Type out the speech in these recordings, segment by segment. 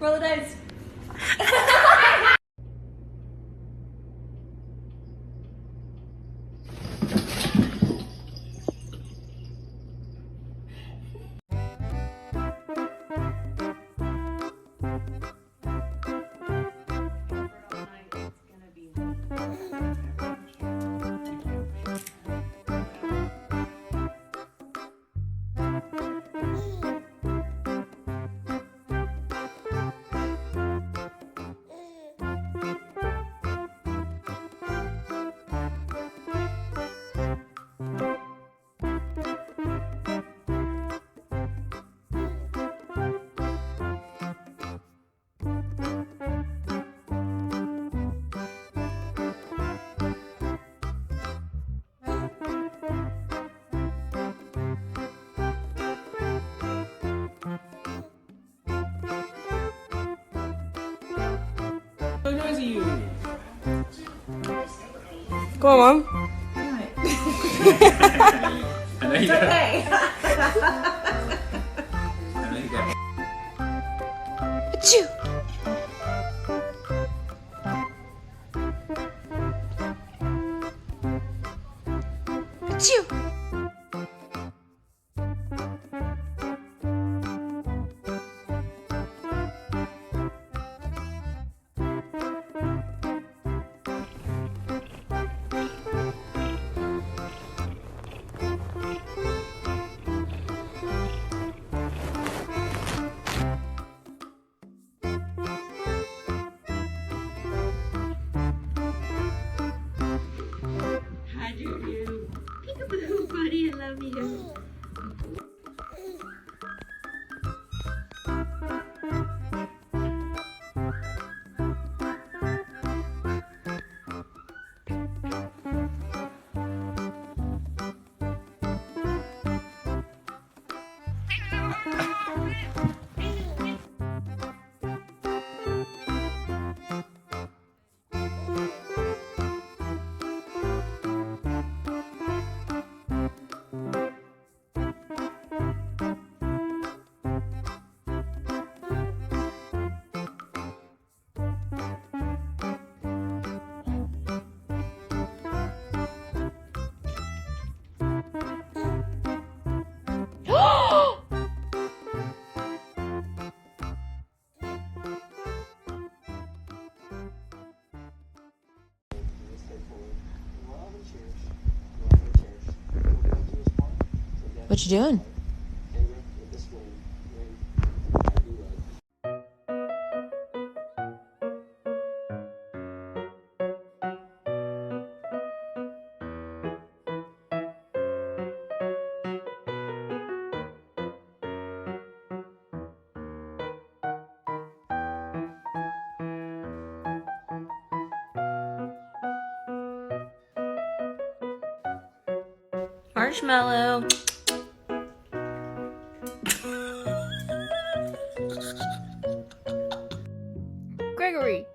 Roll the dice. So noisy you. Come on, Mom. I know you got Okay. I know you got Achoo. Achoo. Hi, Juju. Peekaboo, buddy, I love you. What you doing? Marshmallow. Gregory.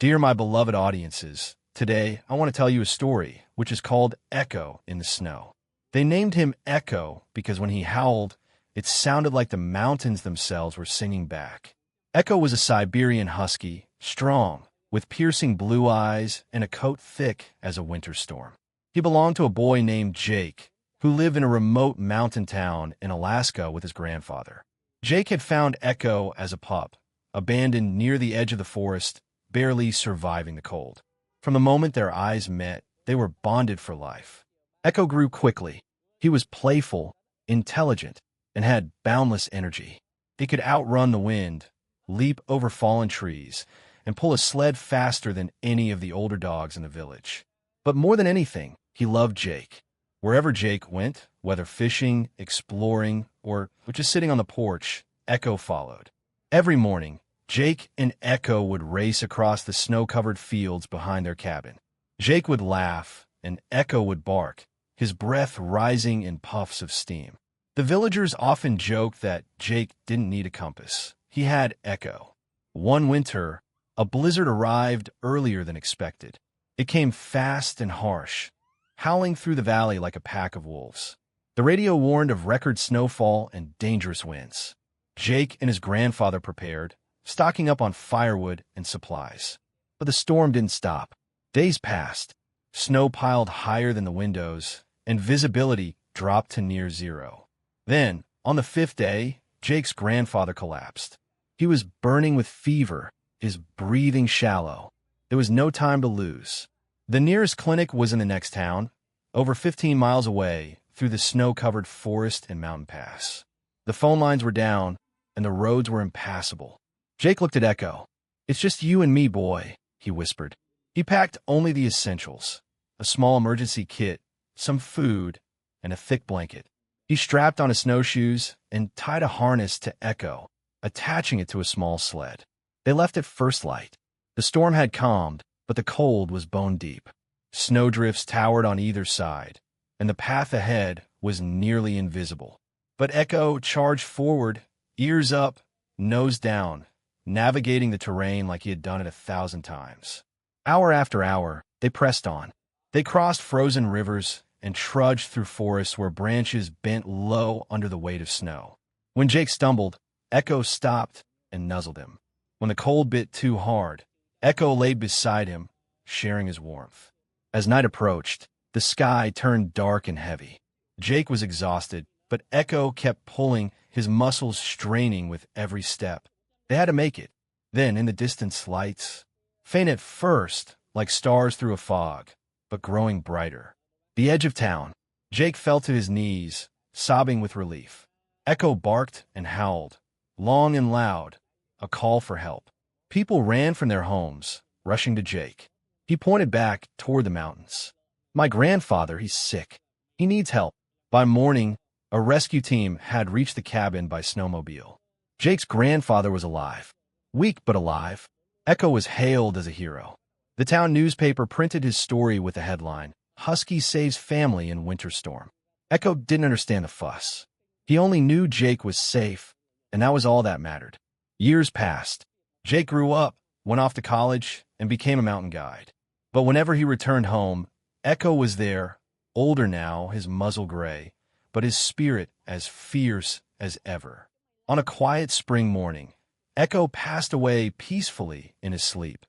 Dear my beloved audiences, today I want to tell you a story which is called Ekko in the Snow. They named him Ekko because when he howled, it sounded like the mountains themselves were singing back. Ekko was a Siberian husky, strong, with piercing blue eyes and a coat thick as a winter storm. He belonged to a boy named Jake, who lived in a remote mountain town in Alaska with his grandfather. Jake had found Ekko as a pup, abandoned near the edge of the forest, barely surviving the cold. From the moment their eyes met, they were bonded for life. Ekko grew quickly. He was playful, intelligent, and had boundless energy. He could outrun the wind, leap over fallen trees, and pull a sled faster than any of the older dogs in the village. But more than anything, he loved Jake. Wherever Jake went, whether fishing, exploring, or just sitting on the porch, Ekko followed. Every morning, Jake and Ekko would race across the snow-covered fields behind their cabin. Jake would laugh, and Ekko would bark, his breath rising in puffs of steam. The villagers often joked that Jake didn't need a compass. He had Ekko. One winter, a blizzard arrived earlier than expected. It came fast and harsh, howling through the valley like a pack of wolves. The radio warned of record snowfall and dangerous winds. Jake and his grandfather prepared, stocking up on firewood and supplies. But the storm didn't stop. Days passed. Snow piled higher than the windows, and visibility dropped to near zero. Then, on the fifth day, Jake's grandfather collapsed. He was burning with fever, his breathing shallow. There was no time to lose. The nearest clinic was in the next town, over 15 miles away, through the snow-covered forest and mountain pass. The phone lines were down, and the roads were impassable. Jake looked at Ekko. "It's just you and me, boy," he whispered. He packed only the essentials, a small emergency kit, some food, and a thick blanket. He strapped on his snowshoes and tied a harness to Ekko, attaching it to a small sled. They left at first light. The storm had calmed, but the cold was bone-deep. Snowdrifts towered on either side, and the path ahead was nearly invisible. But Ekko charged forward, ears up, nose down, navigating the terrain like he had done it 1,000 times. Hour after hour, they pressed on. They crossed frozen rivers and trudged through forests where branches bent low under the weight of snow. When Jake stumbled, Ekko stopped and nuzzled him. When the cold bit too hard, Ekko laid beside him, sharing his warmth. As night approached, the sky turned dark and heavy. Jake was exhausted, but Ekko kept pulling, his muscles straining with every step. They had to make it. Then, in the distance, lights, faint at first, like stars through a fog, but growing brighter. The edge of town. Jake fell to his knees, sobbing with relief. Ekko barked and howled, long and loud, a call for help. People ran from their homes, rushing to Jake. He pointed back toward the mountains. "My grandfather, he's sick. He needs help." By morning, a rescue team had reached the cabin by snowmobile. Jake's grandfather was alive. Weak but alive. Ekko was hailed as a hero. The town newspaper printed his story with the headline, "Husky Saves Family in Winter Storm." Ekko didn't understand the fuss. He only knew Jake was safe, and that was all that mattered. Years passed. Jake grew up, went off to college, and became a mountain guide. But whenever he returned home, Ekko was there, older now, his muzzle gray, but his spirit as fierce as ever. On a quiet spring morning, Ekko passed away peacefully in his sleep,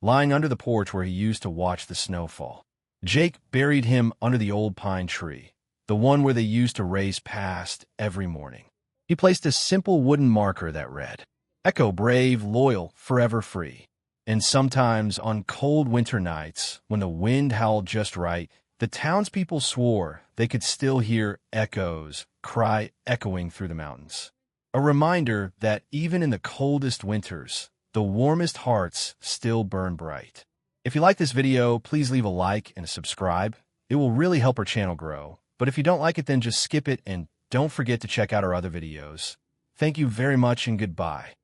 lying under the porch where he used to watch the snowfall. Jake buried him under the old pine tree, the one where they used to race past every morning. He placed a simple wooden marker that read, "Ekko brave, loyal, forever free." And sometimes on cold winter nights, when the wind howled just right, the townspeople swore they could still hear Ekko's cry echoing through the mountains. A reminder that even in the coldest winters, the warmest hearts still burn bright. If you like this video, please leave a like and a subscribe. It will really help our channel grow. But if you don't like it, then just skip it and don't forget to check out our other videos. Thank you very much and goodbye.